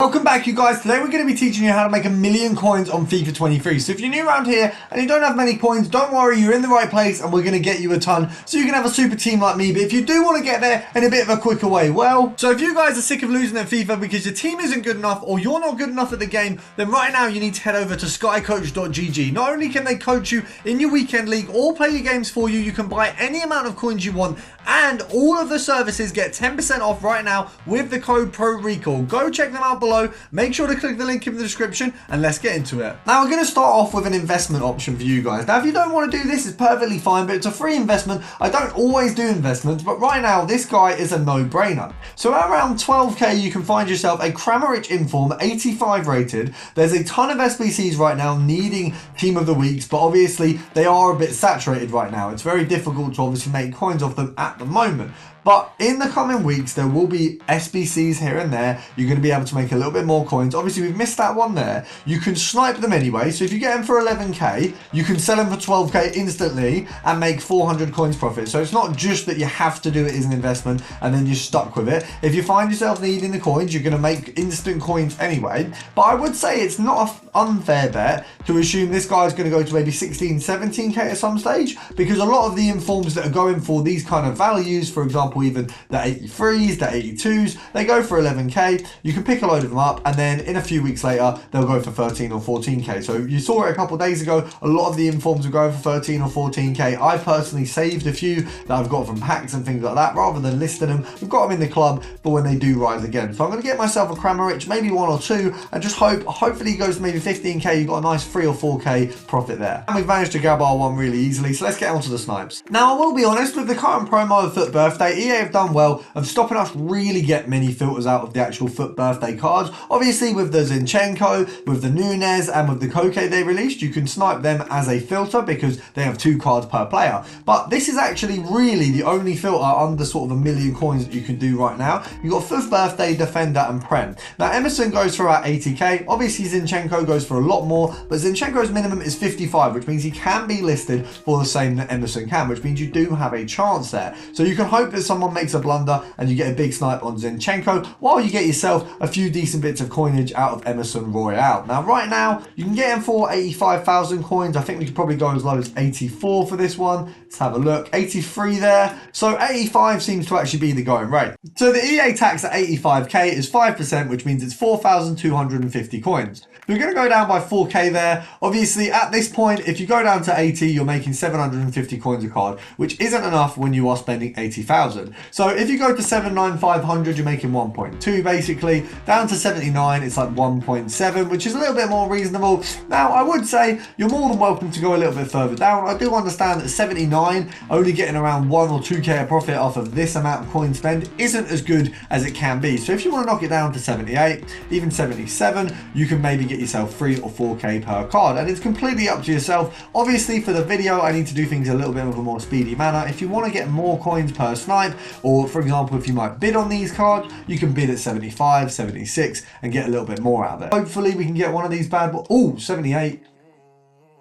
Welcome back, you guys. Today we're going to be teaching you how to make 1,000,000 coins on FIFA 23. So if you're new around here and you don't have many coins, don't worry, you're in the right place and we're going to get you a ton so you can have a super team like me. But if you do want to get there in a bit of a quicker way, well, so if you guys are sick of losing at FIFA because your team isn't good enough or you're not good enough at the game, then right now you need to head over to skycoach.gg. Not only can they coach you in your weekend league or play your games for you, you can buy any amount of coins you want, and all of the services get 10% off right now with the code PRORECALL. Go check them out below. Make sure to click the link in the description and let's get into it. Now we're going to start off with an investment option for you guys. Now if you don't want to do this, it's perfectly fine, but it's a free investment. I don't always do investments, but right now this guy is a no-brainer. So at around 12k you can find yourself a Kramaric Inform 85 rated. There's a ton of SBCs right now needing team of the weeks, but obviously they are a bit saturated right now. It's very difficult to obviously make coins off them at the moment. But in the coming weeks, there will be SBCs here and there. You're going to be able to make a little bit more coins. Obviously, we've missed that one there. You can snipe them anyway. So if you get them for 11k, you can sell them for 12k instantly and make 400 coins profit. So it's not just that you have to do it as an investment and then you're stuck with it. If you find yourself needing the coins, you're going to make instant coins anyway. But I would say it's not an unfair bet to assume this guy's going to go to maybe 16, 17k at some stage, because a lot of the informs that are going for these kind of values, for example, even the 83s, the 82s, they go for 11k. You can pick a load of them up and then in a few weeks later they'll go for 13 or 14k. So you saw it a couple of days ago, a lot of the informs are going for 13 or 14k. I personally saved a few that I've got from packs and things like that rather than listing them. We've got them in the club for when they do rise again. So I'm going to get myself a Kramaric, maybe one or two, and just hopefully he goes to maybe 15k. You've got a nice 3 or 4k profit there. And we've managed to grab our one really easily. So let's get on to the snipes. Now I will be honest, with the current promo of FUT Birthday, EA have done well of stopping us really get many filters out of the actual FUT Birthday cards. Obviously with the Zinchenko, with the Nunez and with the Koke they released, you can snipe them as a filter because they have 2 cards per player. But this is actually really the only filter under sort of 1,000,000 coins that you can do right now. You've got FUT Birthday, Defender and Prem. Now Emerson goes for about 80k. Obviously Zinchenko goes for a lot more, but Zinchenko's minimum is 55, which means he can be listed for the same that Emerson can, which means you do have a chance there. So you can hope that someone makes a blunder and you get a big snipe on Zinchenko while you get yourself a few decent bits of coinage out of Emerson Royale. Now right now you can get him for 85,000 coins. I think we could probably go as low as 84 for this one. Let's have a look. 83 there. So 85 seems to actually be the going rate. So the EA tax at 85k is 5%, which means it's 4,250 coins. We're going to go down by 4k there. Obviously at this point, if you go down to 80, you're making 750 coins a card, which isn't enough when you are spending 80,000. So if you go to 79,500, you're making 1.2 basically. Down to 79, it's like 1.7, which is a little bit more reasonable. Now I would say you're more than welcome to go a little bit further down. I do understand that 79, only getting around 1 or 2k of profit off of this amount of coin spend isn't as good as it can be. So if you want to knock it down to 78, even 77, you can maybe get yourself 3 or 4k per card, and it's completely up to yourself. Obviously for the video I need to do things a little bit of a more speedy manner. If you want to get more coins per snipe, or for example if you might bid on these cards, you can bid at 75, 76 and get a little bit more out of it. Hopefully we can get one of these bad boys. Oh, 78.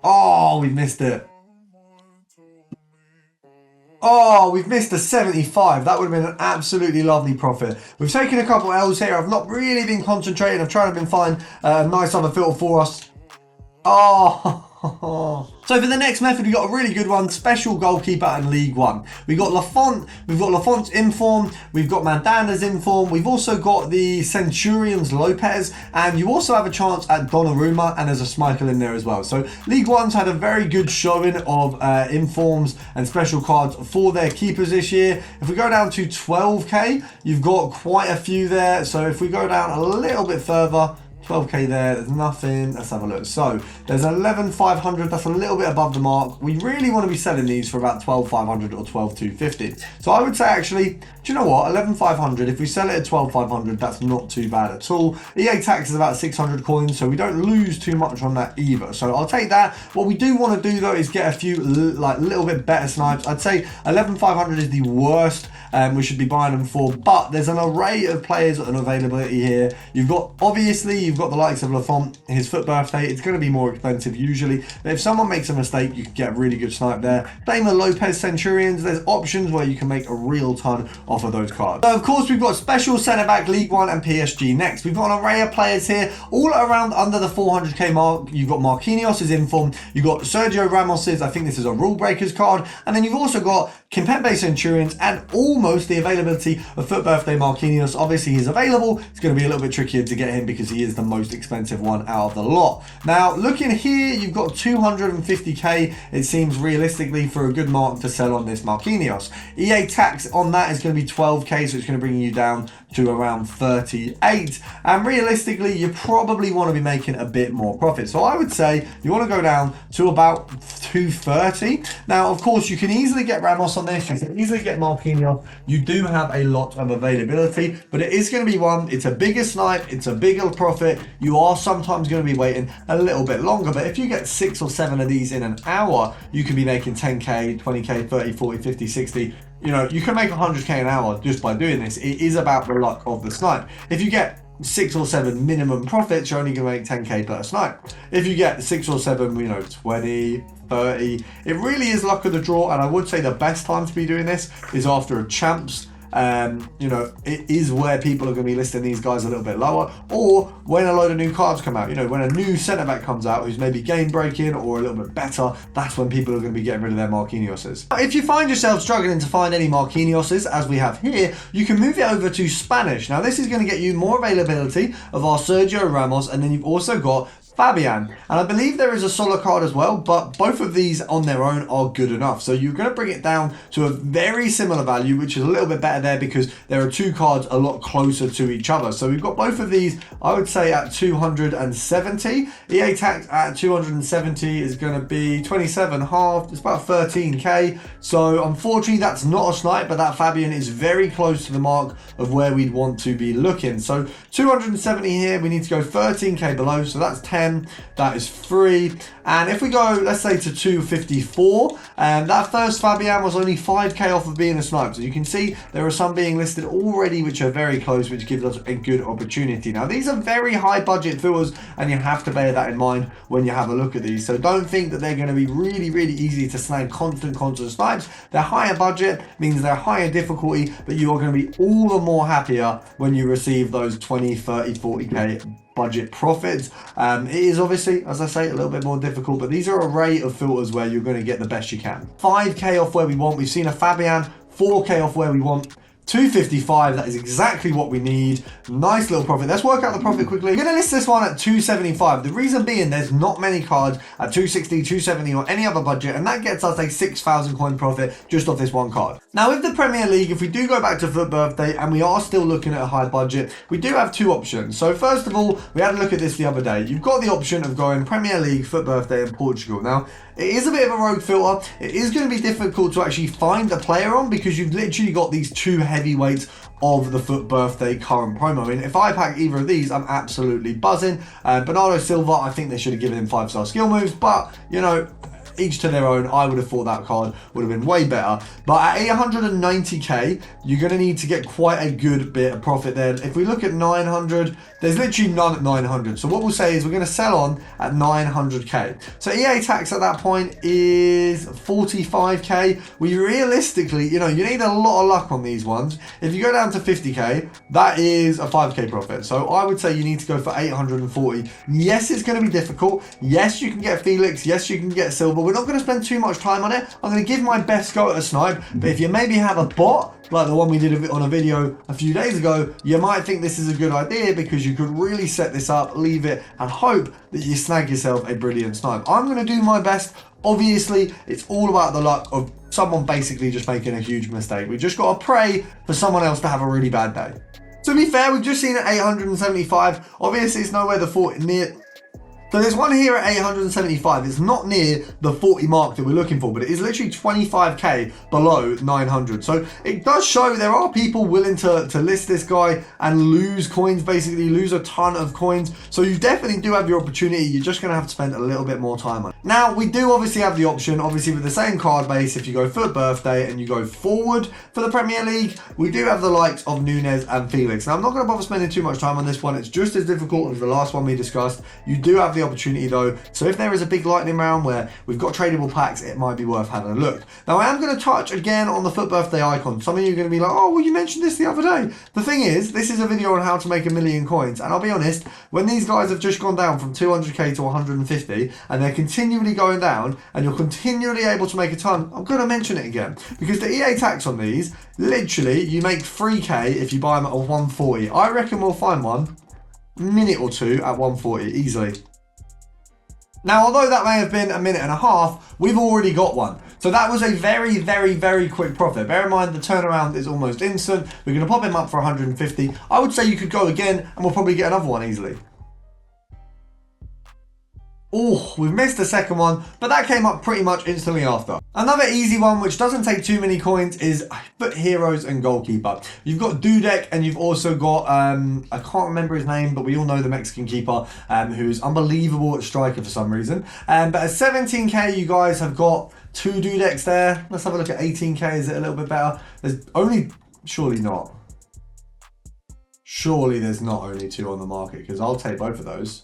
Oh, we've missed it. Oh, we've missed a 75. That would have been an absolutely lovely profit. We've taken a couple L's here. I've not really been concentrating. I've tried to find a nice other filter for us. Oh. So for the next method, we've got a really good one, Special Goalkeeper and League One. We've got Lafont, we've got Lafont's Inform, we've got Mandanda's Inform, we've also got the Centurions Lopez, and you also have a chance at Donnarumma, and there's a Schmeichel in there as well. So League One's had a very good showing of Informs and special cards for their keepers this year. If we go down to 12k, you've got quite a few there. So if we go down a little bit further, 12k there, there's nothing. Let's have a look. So there's 11,500, that's a little bit above the mark. We really want to be selling these for about 12,500 or 12,250. So I would say actually, do you know what, 11,500, if we sell it at 12,500, that's not too bad at all. EA tax is about 600 coins, so we don't lose too much on that either. So I'll take that. What we do want to do though is get a few like little bit better snipes. I'd say 11,500 is the worst we should be buying them for, but there's an array of players and availability here. You've got, obviously, you've you've got the likes of Lafont, his foot birthday, it's going to be more expensive usually. But if someone makes a mistake, you can get a really good snipe there. Daimler Lopez Centurions, there's options where you can make a real ton off of those cards. So of course we've got special centre-back, League One and PSG next. We've got an array of players here, all around under the 400k mark. You've got Marquinhos' inform, you've got Sergio Ramos's, I think this is a rule breakers card, and then you've also got Kimpembe Centurions and almost the availability of foot birthday Marquinhos. Obviously he's available, it's going to be a little bit trickier to get him because he is the most expensive one out of the lot. Now looking here, you've got 250k, it seems realistically for a good mark to sell on this Marquinhos. EA tax on that is going to be 12k, so it's going to bring you down to around 38, and realistically you probably want to be making a bit more profit. So I would say you want to go down to about 230. Now of course you can easily get Ramos on this, you can easily get Marquinhos, you do have a lot of availability, but it is going to be one, it's a bigger snipe, it's a bigger profit, you are sometimes going to be waiting a little bit longer, but if you get 6 or 7 of these in an hour, you can be making 10k, 20k, 30, 40, 50, 60. You know, you can make 100k an hour just by doing this. It is about the luck of the snipe. If you get 6 or 7 minimum profits, you're only going to make 10k per snipe. If you get 6 or 7, you know, 20, 30, it really is luck of the draw. And I would say the best time to be doing this is after a champs. You know, it is where people are going to be listing these guys a little bit lower, or when a load of new cards come out. You know, when a new centre back comes out who's maybe game breaking or a little bit better, that's when people are going to be getting rid of their Marquinhoses. If you find yourself struggling to find any Marquinhoses, as we have here, you can move it over to Spanish. Now this is going to get you more availability of our Sergio Ramos, and then you've also got Fabian, and I believe there is a solo card as well, but both of these on their own are good enough. So you're going to bring it down to a very similar value, which is a little bit better there because there are two cards a lot closer to each other. So we've got both of these, I would say, at 270. EA tax at 270 is going to be 27 half, it's about 13k. So unfortunately that's not a snipe, but that Fabian is very close to the mark of where we'd want to be looking. So 270 here, we need to go 13k below, so that's 10. That is free. And if we go, let's say, to 254, that first Fabian was only 5k off of being a snipe. So you can see there are some being listed already which are very close, which gives us a good opportunity. Now these are very high budget filters, and you have to bear that in mind when you have a look at these. So don't think that they're going to be really easy to snag constant snipes. They're higher budget, means they're higher difficulty, but you are going to be all the more happier when you receive those 20, 30, 40k budget profits. It is obviously, as I say, a little bit more difficult, but these are an array of filters where you're going to get the best you can. 5k off where we want. We've seen a Fabian. 4k off where we want. 255, that is exactly what we need. Nice little profit. Let's work out the profit quickly. I'm going to list this one at 275. The reason being there's not many cards at 260, 270 or any other budget, and that gets us a 6,000 coin profit just off this one card. Now with the Premier League, if we do go back to Foot Birthday and we are still looking at a high budget, we do have two options. So first of all, we had a look at this the other day. You've got the option of going Premier League, Foot Birthday and Portugal. Now, it is a bit of a rogue filter. It is going to be difficult to actually find a player on because you've literally got these two heavyweights of the Foot Birthday current promo. I mean, if I pack either of these, I'm absolutely buzzing. Bernardo Silva, I think they should have given him 5-star skill moves, but, you know, each to their own. I would have thought that card would have been way better. But at 890k, you're going to need to get quite a good bit of profit there. If we look at 900, there's literally none at 900. So what we'll say is we're going to sell on at 900k. So EA tax at that point is 45k. We realistically, you know, you need a lot of luck on these ones. If you go down to 50k, that is a 5k profit. So I would say you need to go for 840. Yes, it's going to be difficult. Yes, you can get Felix. Yes, you can get Silva. We're not going to spend too much time on it. I'm going to give my best go at a snipe, but if you maybe have a bot, like the one we did on a video a few days ago, you might think this is a good idea because you could really set this up, leave it, and hope that you snag yourself a brilliant snipe. I'm going to do my best. Obviously, it's all about the luck of someone basically just making a huge mistake. We just got to pray for someone else to have a really bad day. To be fair, we've just seen it 875. Obviously, it's nowhere the 40 near. So there's one here at 875. It's not near the 40 mark that we're looking for, but it is literally 25k below 900. So it does show there are people willing to list this guy and lose coins, basically lose a ton of coins. So you definitely do have your opportunity. You're just going to have to spend a little bit more time on it. Now, we do obviously have the option, obviously with the same card base, if you go FUT Birthday and you go forward for the Premier League, we do have the likes of Nunes and Felix. Now, I'm not going to bother spending too much time on this one. It's just as difficult as the last one we discussed. You do have the opportunity though. So if there is a big lightning round where we've got tradable packs, it might be worth having a look. Now, I am going to touch again on the FUT Birthday icon. Some of you are going to be like, oh, well, you mentioned this the other day. The thing is, this is a video on how to make 1 million coins. And I'll be honest, when these guys have just gone down from 200k to 150 and they're continually going down and you're continually able to make a ton, I'm going to mention it again. Because the EA tax on these, literally, you make 3k if you buy them at 140. I reckon we'll find one minute or two at 140 easily. Now, although that may have been a minute and a half, we've already got one. So that was a very, very, very quick profit. Bear in mind, the turnaround is almost instant. We're going to pop him up for 150. I would say you could go again and we'll probably get another one easily. Oh, we've missed the second one, but that came up pretty much instantly after. Another easy one, which doesn't take too many coins, is FUT Heroes and Goalkeeper. You've got Dudek, and you've also got, I can't remember his name, but we all know the Mexican keeper, who's unbelievable at striker for some reason. But at 17k, you guys have got 2 Dudeks there. Let's have a look at 18k. Is it a little bit better? There's only, surely not. Surely there's not only 2 on the market, because I'll take both of those.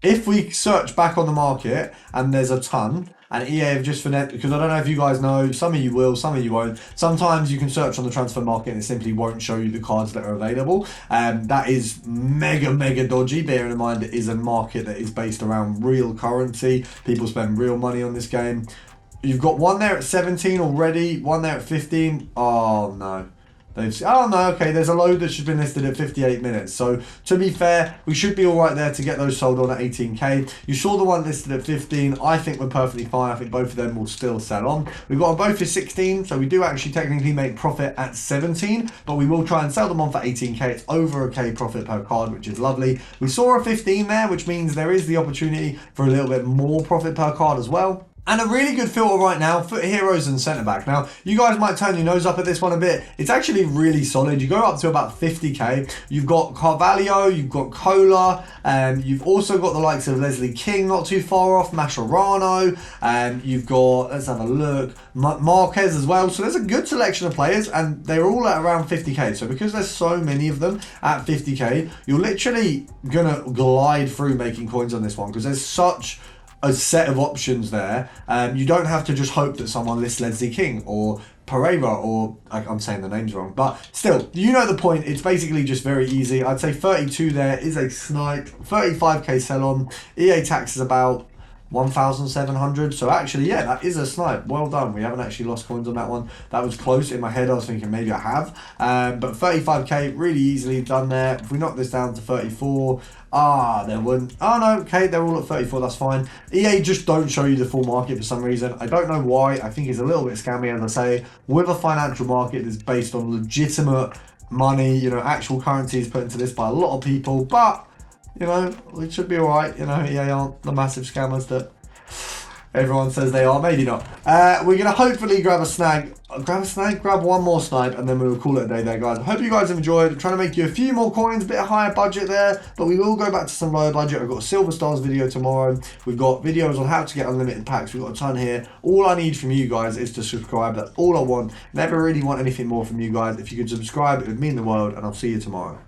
If we search back on the market and there's a ton, and EA have just finessed, because I don't know if you guys know, some of you will, some of you won't. Sometimes you can search on the transfer market and it simply won't show you the cards that are available. That is mega dodgy, bearing in mind it is a market that is based around real currency. People spend real money on this game. You've got one there at 17 already, one there at 15. Oh no. Oh no, okay, there's a load that's just been listed at 58 minutes. So, to be fair, we should be all right there to get those sold on at 18k. You saw the one listed at 15. I think we're perfectly fine. I think both of them will still sell on. We've got them both for 16, so we do actually technically make profit at 17, but we will try and sell them on for 18k. It's over a k profit per card, which is lovely. We saw a 15 there, which means there is the opportunity for a little bit more profit per card as well. And a really good filter right now, FUT Heroes and centre back. Now, you guys might turn your nose up at this one a bit. It's actually really solid. You go up to about 50k. You've got Carvalho, you've got Cola, and you've also got the likes of Leslie King not too far off, Mascherano, and you've got, let's have a look, Marquez as well. So there's a good selection of players, and they're all at around 50k. So because there's so many of them at 50k, you're literally gonna glide through making coins on this one because there's such a set of options there. You don't have to just hope that someone lists Leslie King or Pereira, or I'm saying the names wrong, but still, you know the point. It's basically just very easy. I'd say 32 there is a snipe, 35k sell on. EA tax is about 1,700. So actually, yeah, that is a snipe. Well done. We haven't actually lost coins on that one. That was close. In my head, I was thinking maybe I have. But 35k, really easily done there. If we knock this down to 34, there wouldn't. Oh no, okay, they're all at 34. That's fine. EA just don't show you the full market for some reason. I don't know why. I think it's a little bit scammy, as I say, with a financial market that's based on legitimate money. You know, actual currency is put into this by a lot of people, but you know, it should be alright. You know, EA aren't the massive scammers that everyone says they are. Maybe not. We're going to hopefully grab one more snipe, and then we'll call it a day there, guys. I hope you guys have enjoyed. I'm trying to make you a few more coins, a bit higher budget there, but we will go back to some lower budget. I've got a Silver Stars video tomorrow. We've got videos on how to get unlimited packs. We've got a ton here. All I need from you guys is to subscribe. That's all I want. Never really want anything more from you guys. If you could subscribe, it would mean the world, and I'll see you tomorrow.